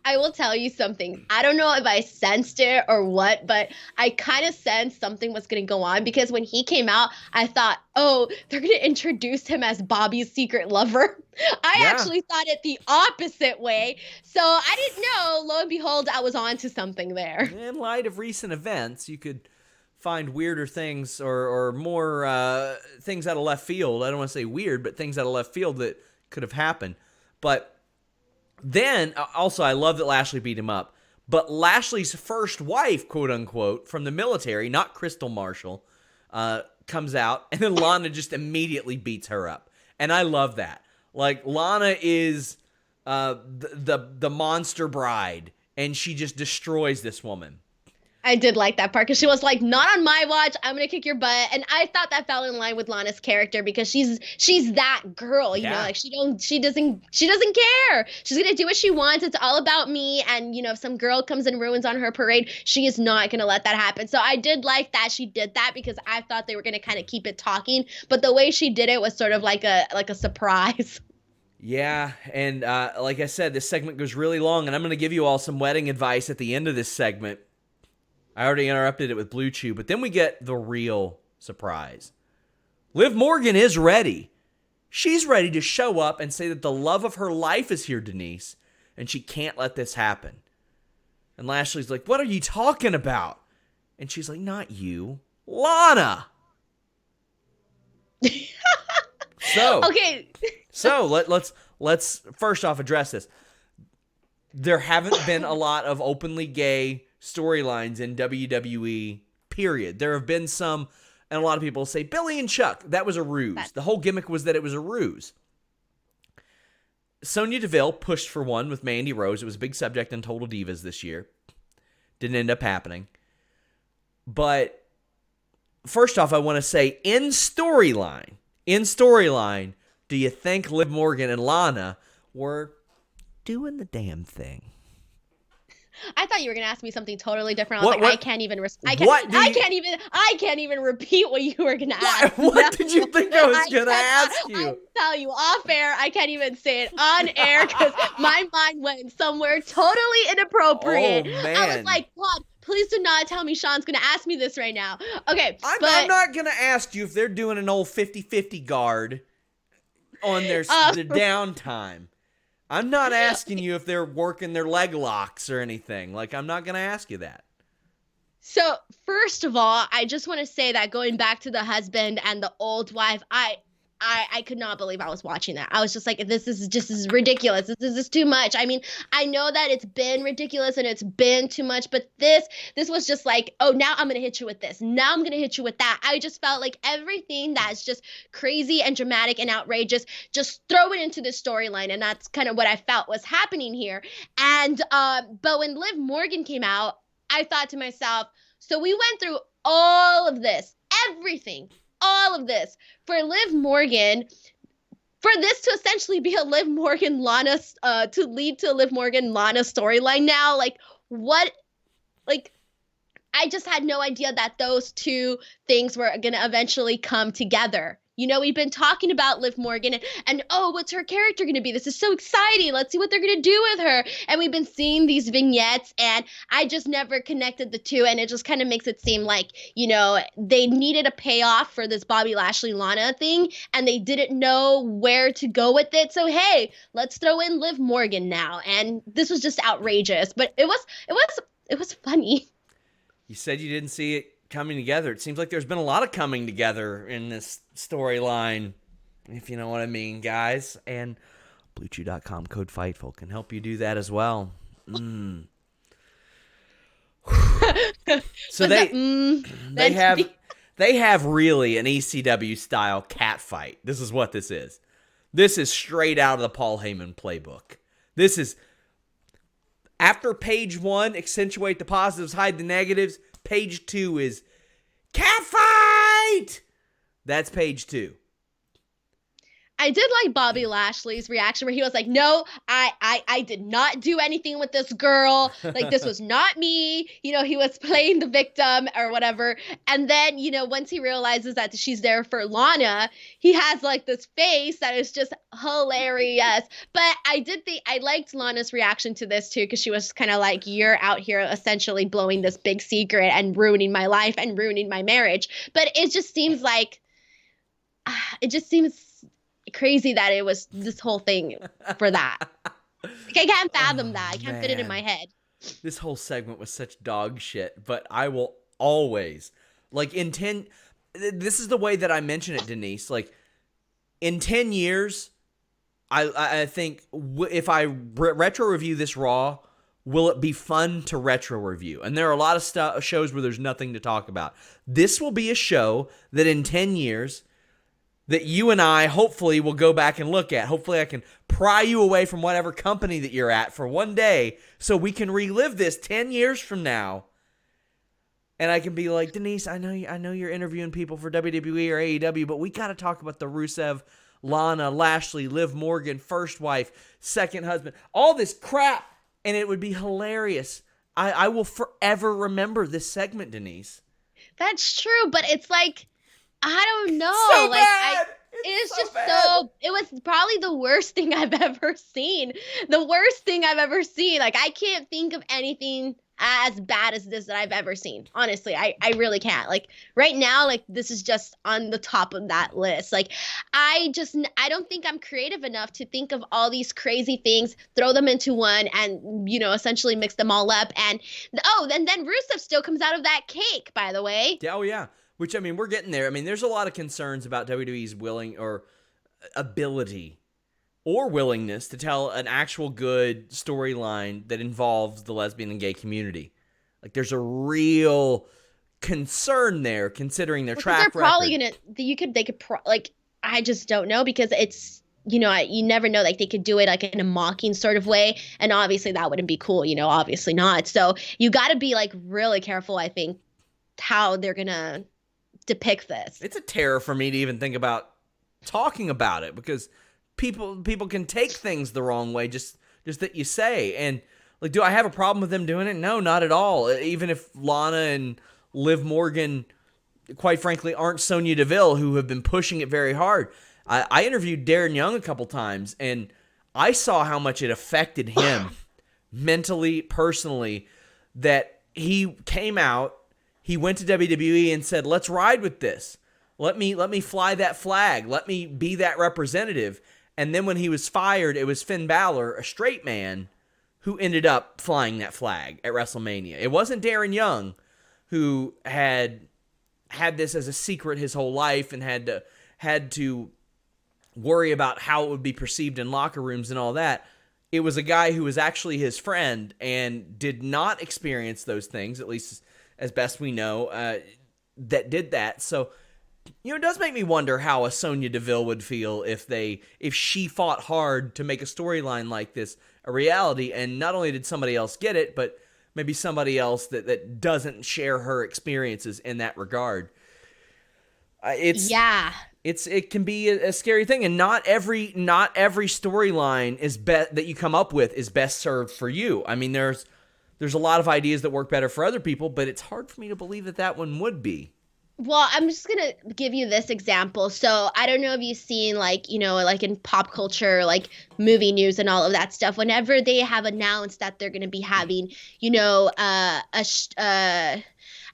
I will tell you something. I don't know if I sensed it or what, but I kind of sensed something was going to go on, because when he came out, I thought, oh, they're going to introduce him as Bobby's secret lover. I actually thought it the opposite way. So I didn't know. Lo and behold, I was onto something there. In light of recent events, you could find weirder things or more things out of left field. I don't want to say weird, but things out of left field that could have happened. But then, also, I love that Lashley beat him up, but Lashley's first wife, quote-unquote, from the military, not Crystal Marshall, comes out, and then Lana just immediately beats her up. And I love that. Like, Lana is the monster bride, and she just destroys this woman. I did like that part because she was like, "Not on my watch. I'm gonna kick your butt," and I thought that fell in line with Lana's character because she's that girl, you know, like she doesn't care. She's gonna do what she wants. It's all about me, and you know, if some girl comes and ruins on her parade, she is not gonna let that happen. So I did like that she did that because I thought they were gonna kind of keep it talking, but the way she did it was sort of like a surprise. Yeah, and like I said, this segment goes really long, and I'm going to give you all some wedding advice at the end of this segment. I already interrupted it with Blue Chew, but then we get the real surprise. Liv Morgan is ready. She's ready to show up and say that the love of her life is here, Denise, and she can't let this happen. And Lashley's like, "What are you talking about?" And she's like, "Not you, Lana." Okay. So let's first off address this. There haven't been a lot of openly gay storylines in WWE, period. There have been some, and a lot of people say, Billy and Chuck, that was a ruse. The whole gimmick was that it was a ruse. Sonya Deville pushed for one with Mandy Rose. It was a big subject in Total Divas this year. Didn't end up happening. But first off, I want to say, in storyline, do you think Liv Morgan and Lana were doing the damn thing? I thought you were gonna ask me something totally different. I was I can't even. I can't even repeat what you were gonna ask. What did you think I was gonna ask you? I tell you off air. I can't even say it on air because my mind went somewhere totally inappropriate. Oh man! I was like, God, please do not tell me Sean's gonna ask me this right now. Okay, I'm not gonna ask you if they're doing an old 50-50 guard on their downtime. I'm not asking you if they're working their leg locks or anything. Like, I'm not going to ask you that. So, first of all, I just want to say that going back to the husband and the old wife, I could not believe I was watching that. I was just like, this is ridiculous. This is too much. I mean, I know that it's been ridiculous and it's been too much, but this was just like, oh, now I'm going to hit you with this. Now I'm going to hit you with that. I just felt like everything that's just crazy and dramatic and outrageous, just throw it into this storyline. And that's kind of what I felt was happening here. And, but when Liv Morgan came out, I thought to myself, so we went through all of this, everything, all of this for Liv Morgan, for this to essentially be a Liv Morgan Lana, to lead to a Liv Morgan Lana storyline now. Like, what? Like, I just had no idea that those two things were going to eventually come together. You know, we've been talking about Liv Morgan and oh, what's her character going to be? This is so exciting. Let's see what they're going to do with her. And we've been seeing these vignettes and I just never connected the two. And it just kind of makes it seem like, you know, they needed a payoff for this Bobby Lashley Lana thing and they didn't know where to go with it. So, hey, let's throw in Liv Morgan now. And this was just outrageous, but it was funny. You said you didn't see it coming together. It seems like there's been a lot of coming together in this storyline, if you know what I mean, guys. And BlueChew.com code Fightful can help you do that as well. So they have really an ECW style cat fight. This is what this is. This is straight out of the Paul Heyman playbook. This is after page 1, accentuate the positives, hide the negatives. Page 2 is cat fight. That's page 2. I did like Bobby Lashley's reaction where he was like, no, I did not do anything with this girl. Like, this was not me. You know, he was playing the victim or whatever. And then, you know, once he realizes that she's there for Lana, he has like this face that is just hilarious. But I did think I liked Lana's reaction to this too, because she was kind of like, you're out here essentially blowing this big secret and ruining my life and ruining my marriage. But it just seems like, crazy that it was this whole thing for that. Like, I can't fathom that. I can't fit it in my head. This whole segment was such dog shit, but I will always, like, this is the way that I mention it, Denise. Like, in 10 years, I think if I retro review this Raw, will it be fun to retro review? And there are a lot of shows where there's nothing to talk about. This will be a show that in 10 years, that you and I hopefully will go back and look at. Hopefully I can pry you away from whatever company that you're at for one day so we can relive this 10 years from now And I can be like, Denise, I know you're interviewing people for WWE or AEW, but we got to talk about the Rusev, Lana, Lashley, Liv Morgan, first wife, second husband, all this crap. And it would be hilarious. I will forever remember this segment, Denise. That's true, but it's like, I don't know. So like bad. It's so just bad. it was probably the worst thing I've ever seen. The worst thing I've ever seen. Like, I can't think of anything as bad as this that I've ever seen. Honestly, I really can't. Like, right now, like, this is just on the top of that list. Like, I don't think I'm creative enough to think of all these crazy things, throw them into one, and, essentially mix them all up. And then Rusev still comes out of that cake, by the way. Yeah, oh yeah. Which, I mean, we're getting there. I mean, there's a lot of concerns about WWE's willing or ability or willingness to tell an actual good storyline that involves the lesbian and gay community. Like, there's a real concern there, considering their track record. They're probably gonna. I just don't know, because it's, you never know. Like, they could do it like in a mocking sort of way, and obviously that wouldn't be cool. Obviously not. So you got to be like really careful, I think, how they're gonna depict this. It's a terror for me to even think about talking about it, because people can take things the wrong way just that you say. And like, do I have a problem with them doing it? No, not at all. Even if Lana and Liv Morgan, quite frankly, aren't Sonya Deville, who have been pushing it very hard. I interviewed Darren Young a couple times, and I saw how much it affected him mentally, personally, that he came out, he went to WWE and said, let's ride with this. Let me fly that flag. Let me be that representative. And then when he was fired, it was Finn Balor, a straight man, who ended up flying that flag at WrestleMania. It wasn't Darren Young, who had this as a secret his whole life and had to worry about how it would be perceived in locker rooms and all that. It was a guy who was actually his friend and did not experience those things, at least as best we know, that did that. So, it does make me wonder how a Sonya Deville would feel if she fought hard to make a storyline like this a reality, and not only did somebody else get it, but maybe somebody else that doesn't share her experiences in that regard. It can be a scary thing, and not every storyline that you come up with is best served for you. I mean, there's a lot of ideas that work better for other people, but it's hard for me to believe that one would be. Well, I'm just going to give you this example. So I don't know if you've seen, like, like in pop culture, like movie news and all of that stuff, whenever they have announced that they're going to be having,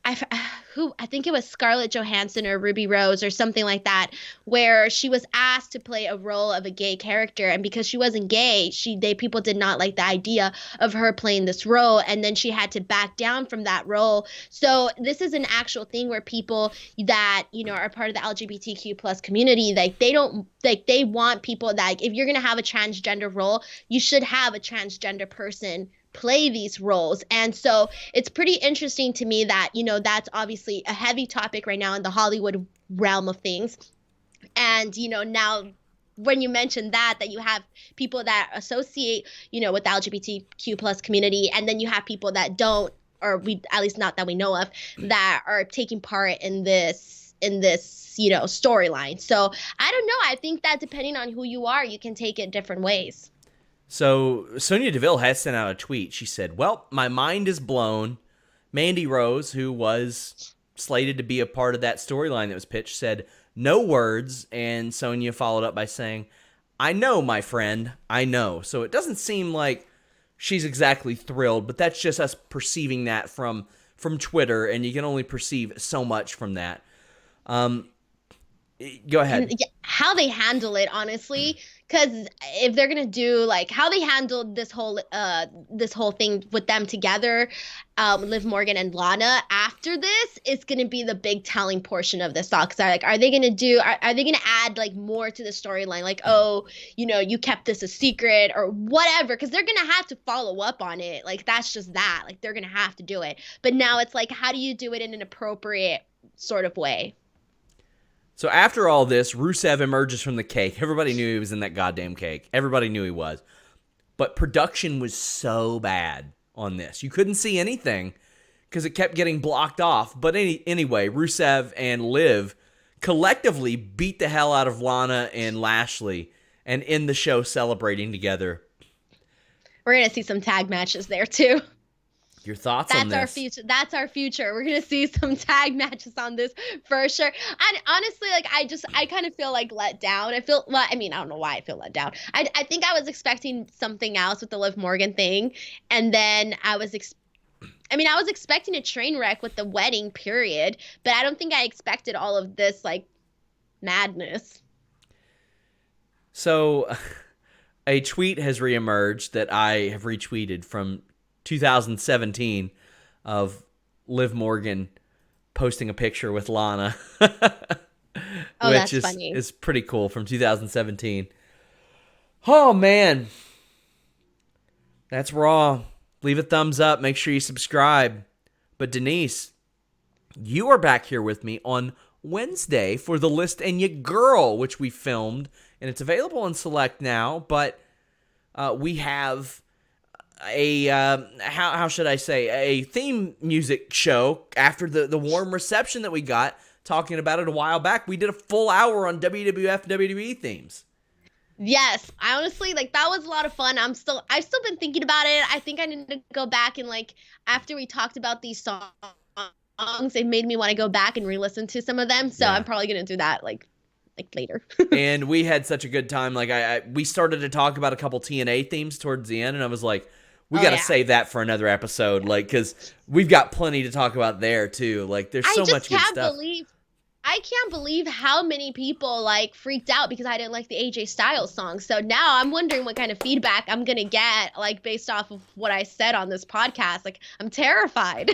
I think it was Scarlett Johansson or Ruby Rose or something like that, where she was asked to play a role of a gay character, and because she wasn't gay, people did not like the idea of her playing this role, and then she had to back down from that role. So this is an actual thing where people that are part of the LGBTQ plus community, they want people that, if you're gonna have a transgender role, you should have a transgender person play these roles. And so it's pretty interesting to me that, that's obviously a heavy topic right now in the Hollywood realm of things. And, now when you mention that you have people that associate, with the LGBTQ plus community, and then you have people that don't, or at least not that we know of, that are taking part in this storyline. So I don't know. I think that depending on who you are, you can take it different ways. So Sonya Deville has sent out a tweet. She said, well, my mind is blown. Mandy Rose, who was slated to be a part of that storyline that was pitched, said, no words. And Sonya followed up by saying, I know, my friend, I know. So it doesn't seem like she's exactly thrilled, but that's just us perceiving that from Twitter, and you can only perceive so much from that. Go ahead. How they handle it, honestly, because if they're gonna do like how they handled this whole thing with them together, Liv Morgan and Lana, after this is gonna be the big telling portion of this talk. Because are they gonna add like more to the storyline, like, oh, you kept this a secret or whatever, because they're gonna have to follow up on it. Like, that's just that, like, they're gonna have to do it. But now it's like, how do you do it in an appropriate sort of way? So after all this, Rusev emerges from the cake. Everybody knew he was in that goddamn cake. Everybody knew he was. But production was so bad on this. You couldn't see anything because it kept getting blocked off. But anyway, Rusev and Liv collectively beat the hell out of Lana and Lashley and end the show celebrating together. We're going to see some tag matches there, too. Your thoughts on this? That's our future. That's our future. We're going to see some tag matches on this for sure. And honestly, like, I kind of feel like let down. I don't know why I feel let down. I think I was expecting something else with the Liv Morgan thing. And then I was expecting a train wreck with the wedding, period. But I don't think I expected all of this, like, madness. So, a tweet has reemerged that I have retweeted from 2017 of Liv Morgan posting a picture with Lana. Which is funny. Is pretty cool, from 2017. Oh, man. That's raw. Leave a thumbs up. Make sure you subscribe. But Denise, you are back here with me on Wednesday for The List and Ya Girl, which we filmed, and it's available on Select now, but we have a how should I say, a theme music show after the warm reception that we got talking about it a while back. We did a full hour on WWF WWE themes. Yes, I honestly, like, that was a lot of fun. I've still been thinking about it. I think I need to go back and, like, after we talked about these songs, it made me want to go back and re-listen to some of them. So yeah. I'm probably gonna do that like later. And we had such a good time. Like we started to talk about a couple TNA themes towards the end, and I was like, we got to save that for another episode, like, because we've got plenty to talk about there too. Like, there's so much good stuff. I can't believe how many people, like, freaked out because I didn't like the AJ Styles song. So now I'm wondering what kind of feedback I'm gonna get, like, based off of what I said on this podcast. Like, I'm terrified.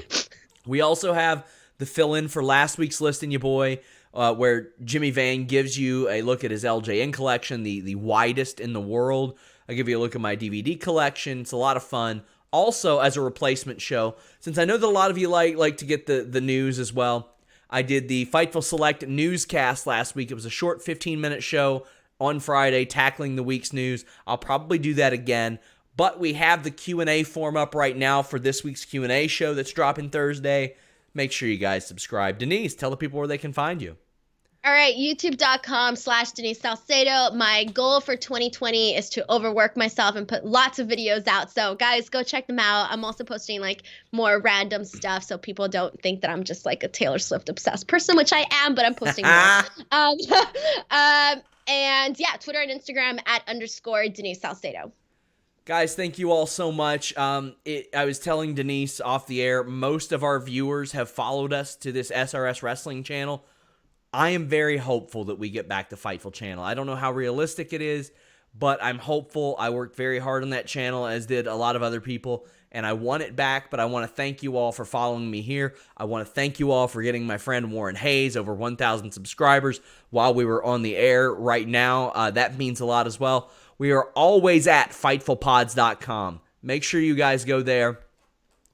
We also have the fill-in for last week's List and Ya Boy, where Jimmy Van gives you a look at his LJN collection, the widest in the world. I give you a look at my DVD collection. It's a lot of fun. Also, as a replacement show, since I know that a lot of you like to get the news as well, I did the Fightful Select newscast last week. It was a short 15-minute show on Friday tackling the week's news. I'll probably do that again. But we have the Q&A form up right now for this week's Q&A show that's dropping Thursday. Make sure you guys subscribe. Denise, tell the people where they can find you. All right, youtube.com/Denise Salcedo. My goal for 2020 is to overwork myself and put lots of videos out. So, guys, go check them out. I'm also posting, like, more random stuff so people don't think that I'm just, like, a Taylor Swift obsessed person, which I am, but I'm posting more. And, yeah, Twitter and Instagram @_Denise Salcedo. Guys, thank you all so much. I was telling Denise off the air, most of our viewers have followed us to this SRS Wrestling channel. I am very hopeful that we get back to Fightful channel. I don't know how realistic it is, but I'm hopeful. I worked very hard on that channel, as did a lot of other people, and I want it back, but I want to thank you all for following me here. I want to thank you all for getting my friend Warren Hayes over 1,000 subscribers while we were on the air right now. That means a lot as well. We are always at FightfulPods.com. Make sure you guys go there.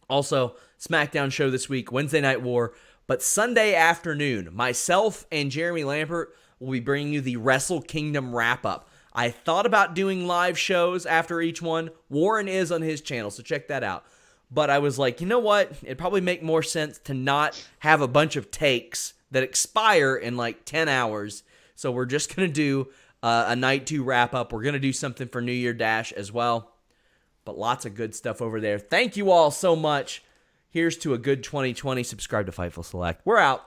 Also, SmackDown show this week, Wednesday Night War. But Sunday afternoon, myself and Jeremy Lampert will be bringing you the Wrestle Kingdom wrap-up. I thought about doing live shows after each one. Warren is on his channel, so check that out. But I was like, you know what? It'd probably make more sense to not have a bunch of takes that expire in like 10 hours. So we're just going to do a Night 2 wrap-up. We're going to do something for New Year Dash as well. But lots of good stuff over there. Thank you all so much. Here's to a good 2020. Subscribe to Fightful Select. We're out.